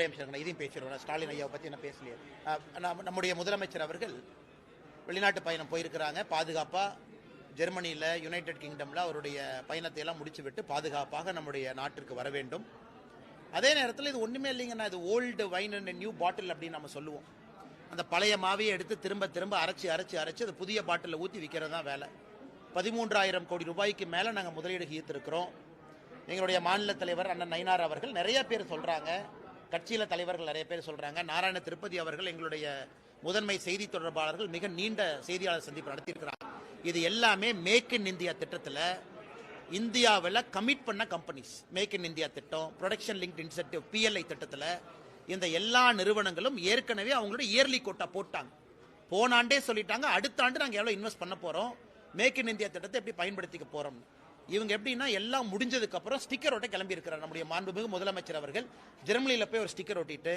இதையும் பேசிடுவோம். ஸ்டாலின் ஐயாவை பற்றி என்ன பேசலையே. நம்முடைய முதலமைச்சர் அவர்கள் வெளிநாட்டு பயணம் போயிருக்கிறாங்க. பாதுகாப்பாக ஜெர்மனியில், யுனைடெட் கிங்டமில் அவருடைய பயணத்தை எல்லாம் முடிச்சு விட்டு பாதுகாப்பாக நம்முடைய நாட்டிற்கு வர வேண்டும். அதே நேரத்தில் இது ஒன்றுமே இல்லைங்கண்ணா, இது old wine and new bottle அப்படின்னு நம்ம சொல்லுவோம். அந்த பழைய மாவையை எடுத்து திரும்ப திரும்ப அரைச்சி அது புதிய பாட்டிலில் ஊற்றி விற்கிறது தான் வேலை. 13,000 கோடி ரூபாய்க்கு மேலே நாங்கள் முதலீடு ஈர்த்திருக்கிறோம். எங்களுடைய மாநில தலைவர் அண்ணன் நயினார் அவர்கள் நிறைய பேர் சொல்கிறாங்க, கட்சியில் தலைவர்கள் நிறைய பேர் சொல்கிறாங்க. நாராயண திருப்பதி அவர்கள் எங்களுடைய முதன்மை செய்தி தொடர்பாளர்கள் மிக நீண்ட செய்தியாளர் சந்திப்பு நடத்தியிருக்கிறாங்க. இது எல்லாமே மேக் இன் இந்தியா திட்டத்தில் இந்தியாவில் கமிட் பண்ண கம்பெனிஸ். மேக் இன் இந்தியா திட்டம், ப்ரொடக்ஷன் லிங்க்ட் இன்சென்டிவ் PLI திட்டத்தில் இந்த எல்லா நிறுவனங்களும் ஏற்கனவே அவங்களோட இயர்லி கோட்டா போட்டாங்க. போன ஆண்டே சொல்லிட்டாங்க, அடுத்த ஆண்டு நாங்கள் எவ்வளோ இன்வெஸ்ட் பண்ண போகிறோம், மேக் இன் இந்தியா திட்டத்தை எப்படி பயன்படுத்திக்க போகிறோம். இவங்க எப்படின்னா எல்லாம் முடிஞ்சதுக்கு அப்புறம் ஸ்டிக்கர் ஒட்ட கிளம்பி இருக்கிறார் நம்முடைய மாண்புமிகு முதலமைச்சர் அவர்கள். ஜெர்மனியில் போய் ஒரு ஸ்டிக்கர் ஒட்டிட்டு